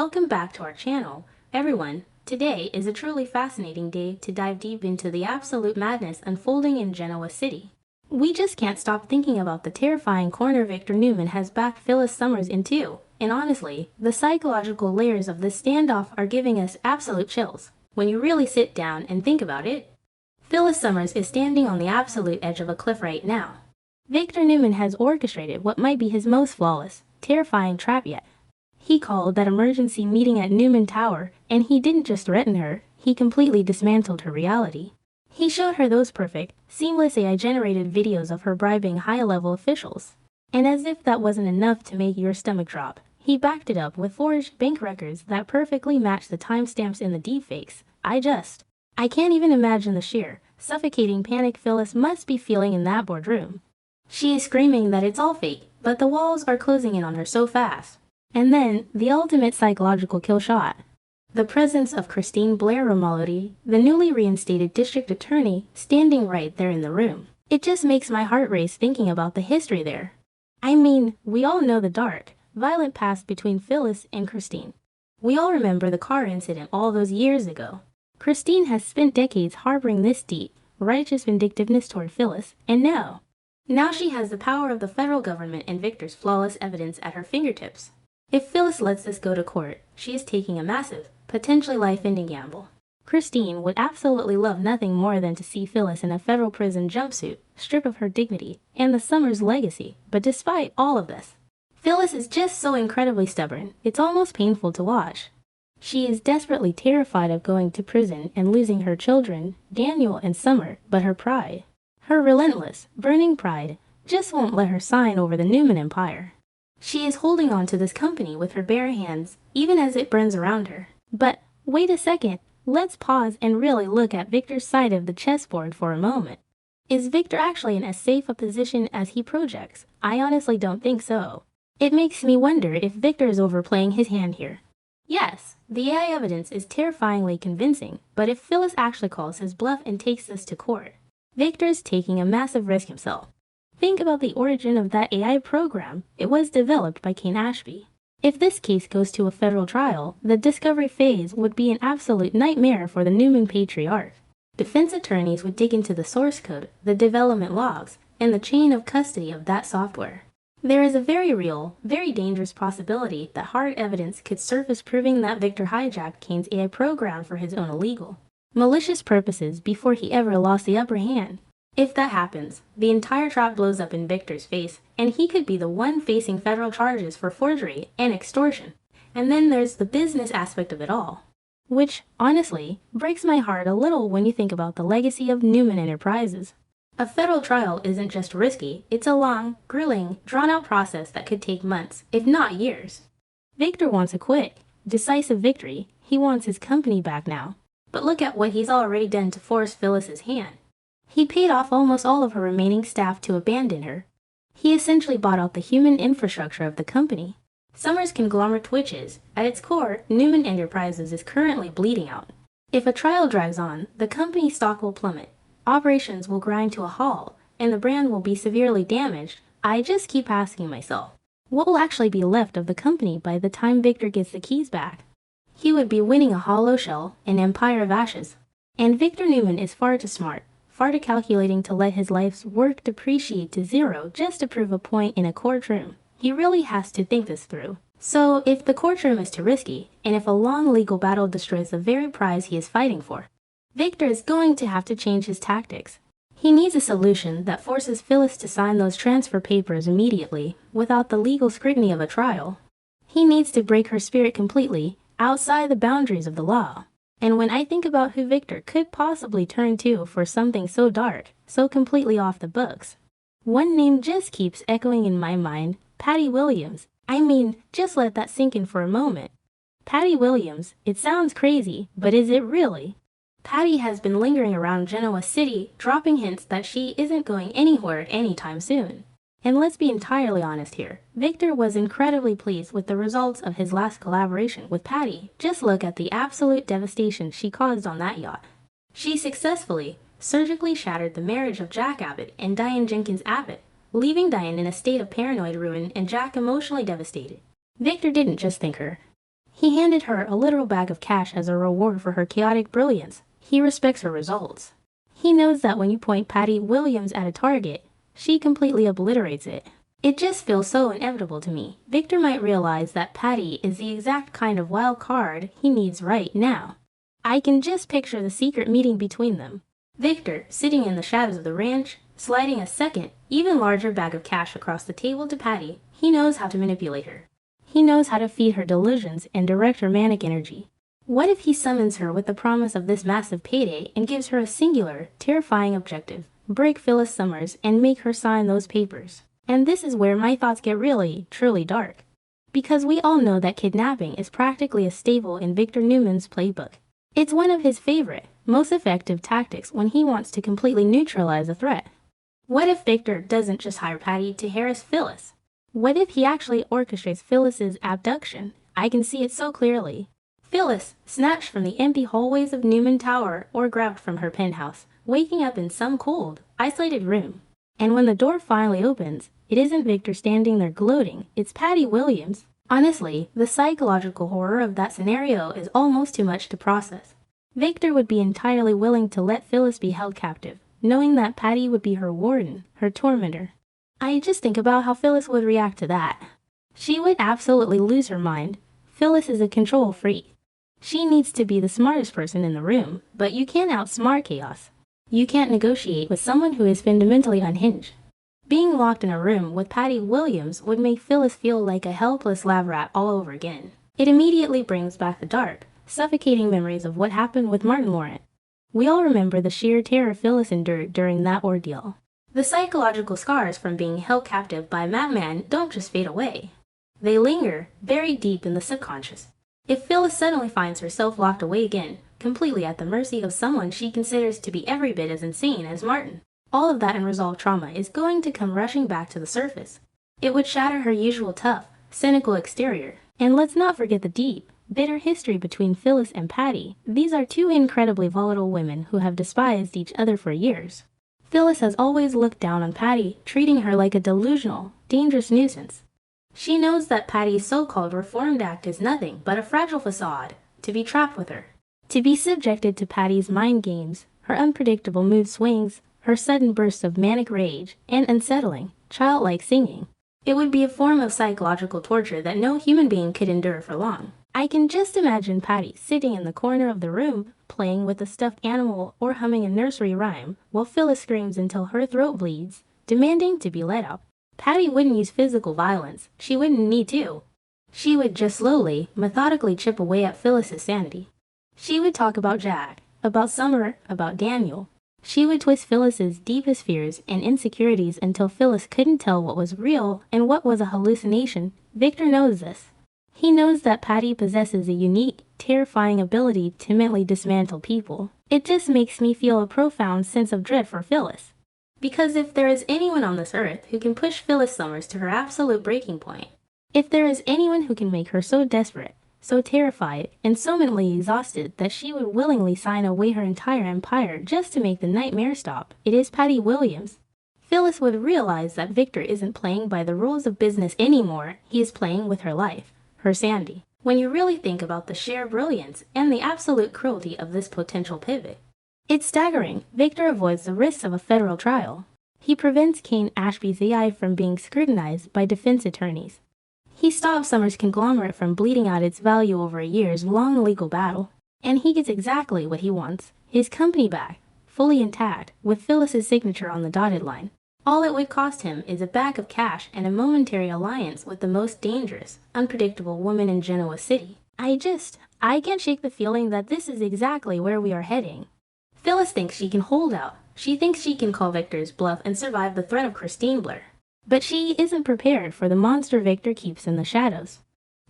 Welcome back to our channel, everyone. Today is a truly fascinating day to dive deep into the absolute madness unfolding in Genoa City. We just can't stop thinking about the terrifying corner Victor Newman has backed Phyllis Summers into, and honestly, the psychological layers of this standoff are giving us absolute chills. When you really sit down and think about it, Phyllis Summers is standing on the absolute edge of a cliff right now. Victor Newman has orchestrated what might be his most flawless, terrifying trap yet. He called that emergency meeting at Newman Tower, and he didn't just threaten her, he completely dismantled her reality. He showed her those perfect, seamless AI-generated videos of her bribing high-level officials. And as if that wasn't enough to make your stomach drop, he backed it up with forged bank records that perfectly matched the timestamps in the deepfakes. I can't even imagine the sheer, suffocating panic Phyllis must be feeling in that boardroom. She is screaming that it's all fake, but the walls are closing in on her so fast. And then, the ultimate psychological kill shot. The presence of Christine Blair Romoldi, the newly reinstated district attorney, standing right there in the room. It just makes my heart race thinking about the history there. I mean, we all know the dark, violent past between Phyllis and Christine. We all remember the car incident all those years ago. Christine has spent decades harboring this deep, righteous vindictiveness toward Phyllis, and now she has the power of the federal government and Victor's flawless evidence at her fingertips. If Phyllis lets this go to court, she is taking a massive, potentially life-ending gamble. Christine would absolutely love nothing more than to see Phyllis in a federal prison jumpsuit, stripped of her dignity, and the Summers legacy, but despite all of this, Phyllis is just so incredibly stubborn, it's almost painful to watch. She is desperately terrified of going to prison and losing her children, Daniel and Summer, but her pride, her relentless, burning pride, just won't let her sign over the Newman Empire. She is holding on to this company with her bare hands, even as it burns around her. But, wait a second, let's pause and really look at Victor's side of the chessboard for a moment. Is Victor actually in as safe a position as he projects? I honestly don't think so. It makes me wonder if Victor is overplaying his hand here. Yes, the AI evidence is terrifyingly convincing, but if Phyllis actually calls his bluff and takes this to court, Victor's taking a massive risk himself. Think about the origin of that AI program. It was developed by Cain Ashby. If this case goes to a federal trial, the discovery phase would be an absolute nightmare for the Newman patriarch. Defense attorneys would dig into the source code, the development logs, and the chain of custody of that software. There is a very real, very dangerous possibility that hard evidence could surface proving that Victor hijacked Cain's AI program for his own illegal, malicious purposes before he ever lost the upper hand. If that happens, the entire trap blows up in Victor's face, and he could be the one facing federal charges for forgery and extortion. And then there's the business aspect of it all, which, honestly, breaks my heart a little when you think about the legacy of Newman Enterprises. A federal trial isn't just risky, it's a long, grueling, drawn-out process that could take months, if not years. Victor wants a quick, decisive victory. He wants his company back now. But look at what he's already done to force Phyllis's hand. He paid off almost all of her remaining staff to abandon her. He essentially bought out the human infrastructure of the company. Summers' conglomerate twitches. At its core, Newman Enterprises is currently bleeding out. If a trial drags on, the company's stock will plummet, operations will grind to a halt, and the brand will be severely damaged. I just keep asking myself, what will actually be left of the company by the time Victor gets the keys back? He would be winning a hollow shell, an empire of ashes. And Victor Newman is far too smart, far too calculating to let his life's work depreciate to zero just to prove a point in a courtroom. He really has to think this through. So, if the courtroom is too risky, and if a long legal battle destroys the very prize he is fighting for, Victor is going to have to change his tactics. He needs a solution that forces Phyllis to sign those transfer papers immediately, without the legal scrutiny of a trial. He needs to break her spirit completely, outside the boundaries of the law. And when I think about who Victor could possibly turn to for something so dark, so completely off the books, one name just keeps echoing in my mind, Patty Williams. I mean, just let that sink in for a moment. Patty Williams, it sounds crazy, but is it really? Patty has been lingering around Genoa City, dropping hints that she isn't going anywhere anytime soon. And let's be entirely honest here, Victor was incredibly pleased with the results of his last collaboration with Patty. Just look at the absolute devastation she caused on that yacht. She successfully, surgically shattered the marriage of Jack Abbott and Diane Jenkins Abbott, leaving Diane in a state of paranoid ruin and Jack emotionally devastated. Victor didn't just thank her. He handed her a literal bag of cash as a reward for her chaotic brilliance. He respects her results. He knows that when you point Patty Williams at a target, she completely obliterates it. It just feels so inevitable to me. Victor might realize that Patty is the exact kind of wild card he needs right now. I can just picture the secret meeting between them. Victor, sitting in the shadows of the ranch, sliding a second, even larger bag of cash across the table to Patty. He knows how to manipulate her. He knows how to feed her delusions and direct her manic energy. What if he summons her with the promise of this massive payday and gives her a singular, terrifying objective? Break Phyllis Summers and make her sign those papers. And this is where my thoughts get really, truly dark. Because we all know that kidnapping is practically a staple in Victor Newman's playbook. It's one of his favorite, most effective tactics when he wants to completely neutralize a threat. What if Victor doesn't just hire Patty to harass Phyllis? What if he actually orchestrates Phyllis's abduction? I can see it so clearly. Phyllis, snatched from the empty hallways of Newman Tower or grabbed from her penthouse, waking up in some cold, isolated room. And when the door finally opens, it isn't Victor standing there gloating, it's Patty Williams. Honestly, the psychological horror of that scenario is almost too much to process. Victor would be entirely willing to let Phyllis be held captive, knowing that Patty would be her warden, her tormentor. I just think about how Phyllis would react to that. She would absolutely lose her mind. Phyllis is a control freak. She needs to be the smartest person in the room, but you can't outsmart chaos. You can't negotiate with someone who is fundamentally unhinged. Being locked in a room with Patty Williams would make Phyllis feel like a helpless lab rat all over again. It immediately brings back the dark, suffocating memories of what happened with Martin Laurent. We all remember the sheer terror Phyllis endured during that ordeal. The psychological scars from being held captive by a madman don't just fade away. They linger, buried deep in the subconscious. If Phyllis suddenly finds herself locked away again, completely at the mercy of someone she considers to be every bit as insane as Martin, all of that unresolved trauma is going to come rushing back to the surface. It would shatter her usual tough, cynical exterior. And let's not forget the deep, bitter history between Phyllis and Patty. These are two incredibly volatile women who have despised each other for years. Phyllis has always looked down on Patty, treating her like a delusional, dangerous nuisance. She knows that Patty's so-called reformed act is nothing but a fragile facade, to be trapped with her. To be subjected to Patty's mind games, her unpredictable mood swings, her sudden bursts of manic rage, and unsettling, childlike singing. It would be a form of psychological torture that no human being could endure for long. I can just imagine Patty sitting in the corner of the room, playing with a stuffed animal or humming a nursery rhyme, while Phyllis screams until her throat bleeds, demanding to be let out. Patty wouldn't use physical violence. She wouldn't need to. She would just slowly, methodically chip away at Phyllis's sanity. She would talk about Jack, about Summer, about Daniel. She would twist Phyllis's deepest fears and insecurities until Phyllis couldn't tell what was real and what was a hallucination. Victor knows this. He knows that Patty possesses a unique, terrifying ability to mentally dismantle people. It just makes me feel a profound sense of dread for Phyllis. Because if there is anyone on this earth who can push Phyllis Summers to her absolute breaking point, if there is anyone who can make her so desperate, so terrified, and so mentally exhausted that she would willingly sign away her entire empire just to make the nightmare stop, it is Patty Williams. Phyllis would realize that Victor isn't playing by the rules of business anymore. He is playing with her life, her sanity. When you really think about the sheer brilliance and the absolute cruelty of this potential pivot, it's staggering. Victor avoids the risks of a federal trial. He prevents Kane Ashby's AI from being scrutinized by defense attorneys. He stops Summers' conglomerate from bleeding out its value over a years-long legal battle. And he gets exactly what he wants, his company back, fully intact, with Phyllis's signature on the dotted line. All it would cost him is a bag of cash and a momentary alliance with the most dangerous, unpredictable woman in Genoa City. I can't shake the feeling that this is exactly where we are heading. Phyllis thinks she can hold out. She thinks she can call Victor's bluff and survive the threat of Christine Blair. But she isn't prepared for the monster Victor keeps in the shadows.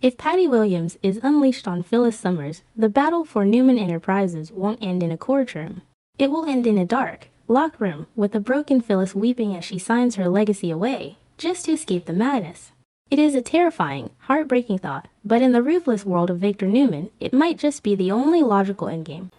If Patty Williams is unleashed on Phyllis Summers, the battle for Newman Enterprises won't end in a courtroom. It will end in a dark, locked room with a broken Phyllis weeping as she signs her legacy away, just to escape the madness. It is a terrifying, heartbreaking thought, but in the ruthless world of Victor Newman, it might just be the only logical endgame.